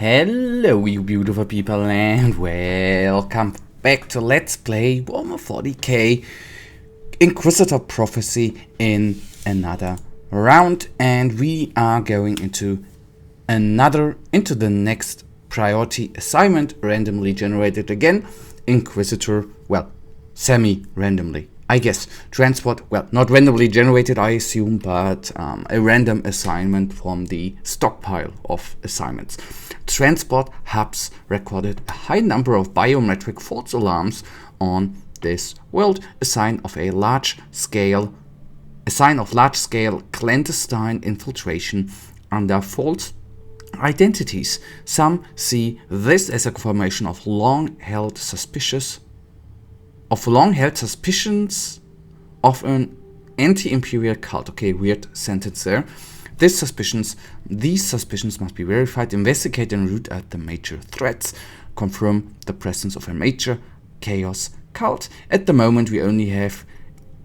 Hello you beautiful people and welcome back to Let's Play Warhammer 40k Inquisitor Prophecy in another round, and we are going into the next priority assignment, randomly generated again. Inquisitor, well, semi-randomly, I guess. Transport, well, not randomly generated, I assume, but a random assignment from the stockpile of assignments. Transport hubs recorded a high number of biometric false alarms on this world, a sign of large-scale clandestine infiltration under false identities. Some see this as a confirmation of long-held suspicions of an anti-imperial cult. Okay, weird sentence there. These suspicions must be verified, investigate and root out the major threats, confirm the presence of a major chaos cult. At the moment we only have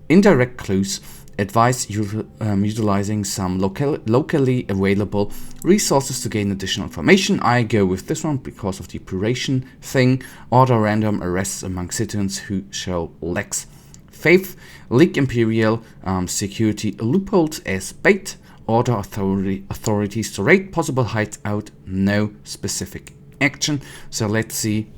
indirect clues. Advise utilizing some locally available resources to gain additional information. I go with this one because of the puration thing. Order random arrests among citizens who show lax faith. Leak imperial security loopholes as bait. Order authorities to raid possible hideout. No specific action. So let's see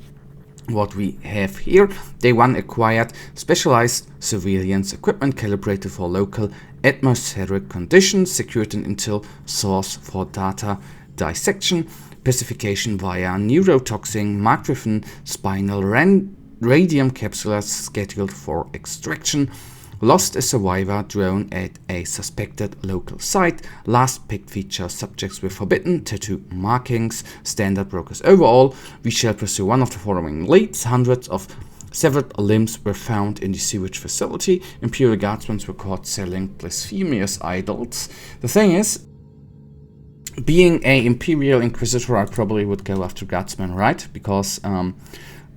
what we have here. Day 1 acquired specialized surveillance equipment calibrated for local atmospheric conditions, secured an intel source for data dissection, pacification via neurotoxin, mark-driven spinal radium capsules scheduled for extraction, lost a survivor drone at a suspected local site. Last picked features subjects with forbidden tattoo markings. Standard brokers. Overall, we shall pursue one of the following leads. Hundreds of severed limbs were found in the sewage facility. Imperial guardsmen were caught selling blasphemous idols. The thing is, being an Imperial Inquisitor, I probably would go after guardsmen, right? Because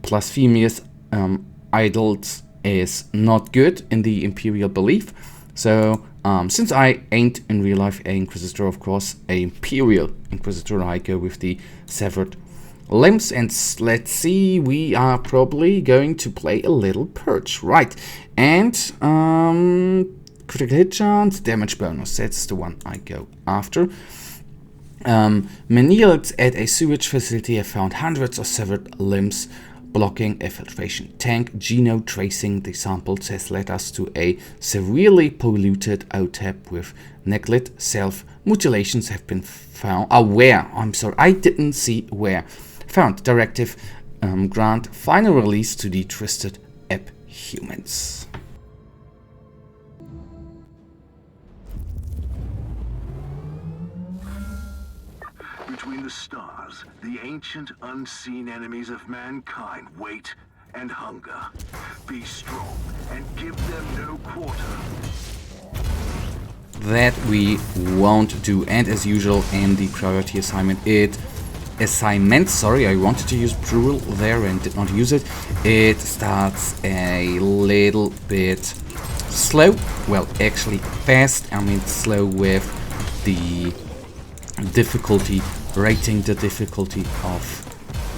blasphemous idols is not good in the Imperial belief. So since I ain't in real life an Inquisitor, of course, an Imperial Inquisitor, I go with the severed limbs. And let's see, we are probably going to play a little purge, right? And critical hit chance, damage bonus, that's the one I go after. Menials at a sewage facility have found hundreds of severed limbs blocking a filtration tank. Geno tracing the samples has led us to a severely polluted OTAP with neglect. Self-mutilations have been found. I didn't see where. Found. Directive grant final release to the twisted app humans. Between the stars, the ancient unseen enemies of mankind wait and hunger. Be strong and give them no quarter. That we won't do. And as usual in the priority assignment, I wanted to use plural there and did not use it. It starts a little bit slow. Well, actually fast. I mean slow with the difficulty, rating the difficulty of,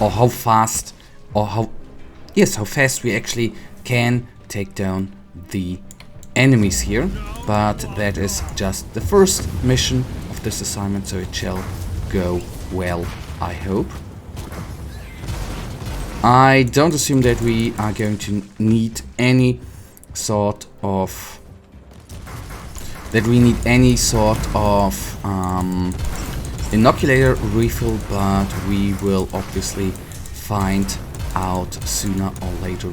or how fast we actually can take down the enemies here. But that is just the first mission of this assignment, so it shall go well, I hope. I don't assume that we are going to need any sort of inoculator refill, but we will obviously find out sooner or later.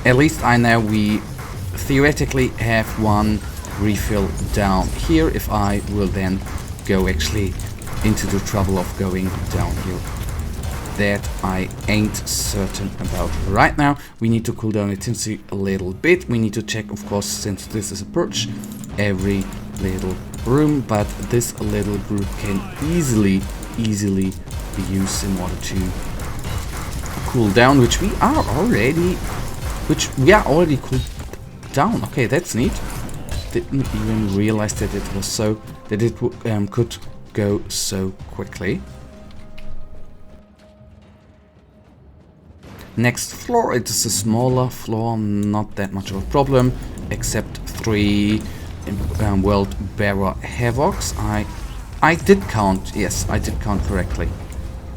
At least I know we theoretically have one refill down here, if I will then go actually into the trouble of going down here. That I ain't certain about right now. We need to cool down intensity a little bit. We need to check, of course, since this is a purge, every little room, but this little group can easily be used in order to cool down, which we are already cooled down. Okay, that's neat. Didn't even realize that it was so, that it could go so quickly. Next floor, it is a smaller floor, not that much of a problem, except 3 World Bearer Havocs. I did count, yes, I did count correctly.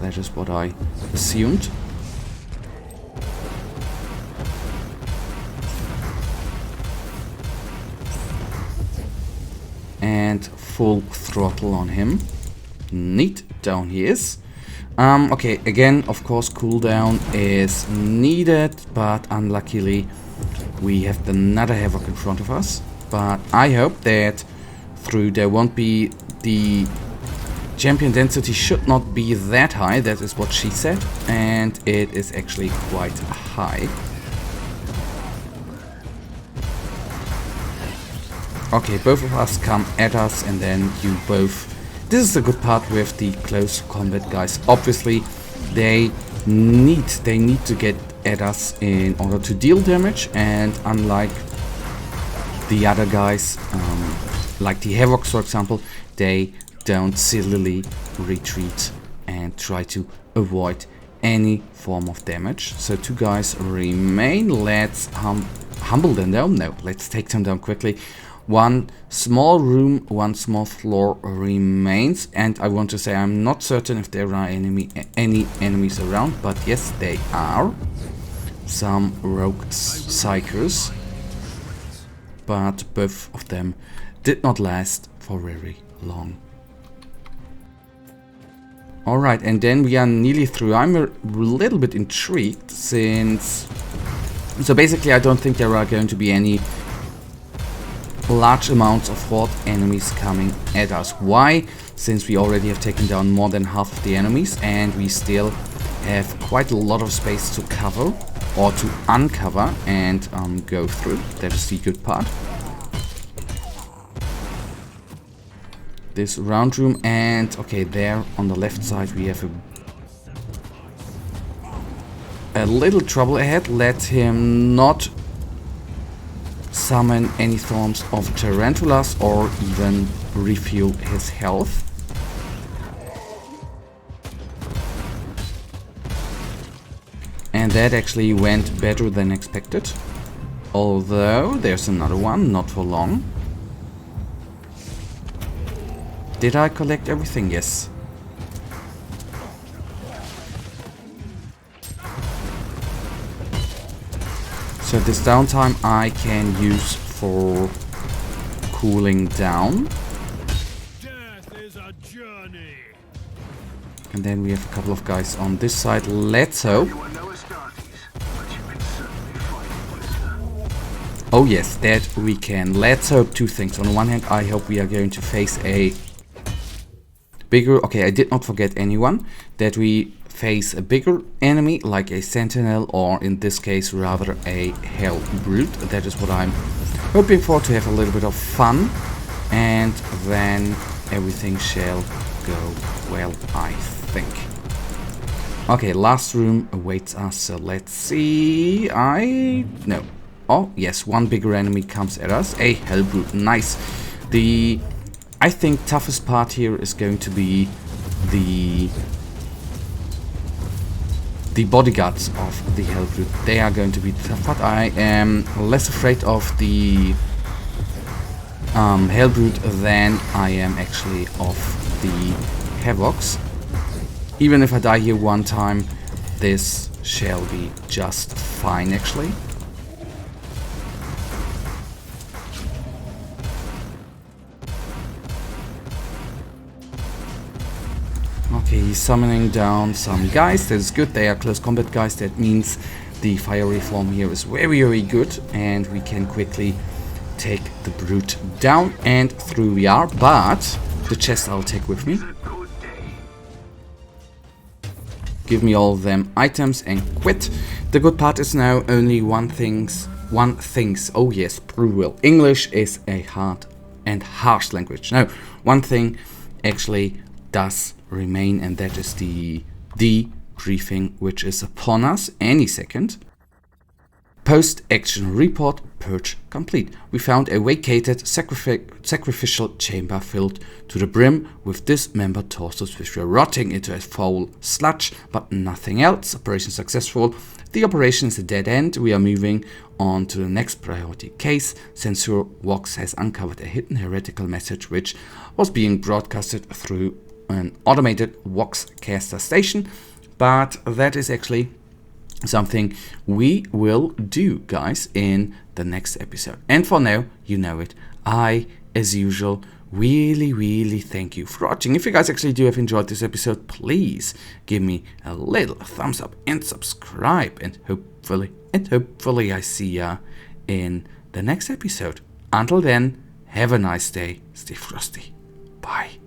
That is what I assumed. And full throttle on him. Neat, down he is. Okay, again, of course, cooldown is needed, but unluckily we have another Havoc in front of us. But I hope that through there won't be the champion density should not be that high, that is what she said, and it is actually quite high. Okay, both of us come at us, and then you both... This is the good part with the close combat guys. Obviously, they need to get at us in order to deal damage, and unlike the other guys, like the Havocs for example, they don't sillily retreat and try to avoid any form of damage. So 2 guys remain. Let's humble them down. No, let's take them down quickly. 1 small room, 1 small floor remains, and I want to say I'm not certain if there are any enemies around, but yes, they are. Some rogue psychers, but both of them did not last for very long. Alright, and then we are nearly through. I'm a little bit intrigued since... So basically I don't think there are going to be any large amounts of horde enemies coming at us. Why? Since we already have taken down more than half of the enemies and we still have quite a lot of space to cover or to uncover and go through. That is the good part. This round room, and okay, there on the left side we have a little trouble ahead. Let him not summon any forms of tarantulas or even refuel his health. And that actually went better than expected. Although there's another one, not for long. Did I collect everything? Yes. So this downtime I can use for cooling down. Death is a journey. And then we have a couple of guys on this side. Let's hope. Oh yes, that we can. Let's hope 2 things. On the one hand, I hope we are going to face a bigger... Okay, I did not forget anyone. That we face a bigger enemy, like a sentinel, or in this case, rather a hell brute. That is what I'm hoping for, to have a little bit of fun. And then everything shall go well, I think. Okay, last room awaits us, so let's see. No. Oh, yes, 1 bigger enemy comes at us. A Hellbrute, nice. I think toughest part here is going to be the bodyguards of the Hellbrute. They are going to be tough, but I am less afraid of the Hellbrute than I am actually of the Havocs. Even if I die here 1 time, this shall be just fine actually. Okay, he's summoning down some guys. That is good. They are close combat guys. That means the fiery form here is very, very good. And we can quickly take the brute down. And through we are. But the chest I'll take with me. Give me all of them items and quit. The good part is now only one things. Oh yes, brutal. English is a hard and harsh language. No, one thing actually does remain, and that is the debriefing, which is upon us any second. Post-action report, purge complete. We found a vacated sacrificial chamber filled to the brim with dismembered torsos which were rotting into a foul sludge, but nothing else. Operation successful. The operation is a dead end. We are moving on to the next priority case. Censor Vox has uncovered a hidden heretical message which was being broadcasted through an automated Voxcaster station, but that is actually something we will do, guys, in the next episode. And for now, you know it, I, as usual, really thank you for watching. If you guys actually do have enjoyed this episode, please give me a little thumbs up and subscribe, and hopefully I see ya in the next episode. Until then, have a nice day, stay frosty, bye.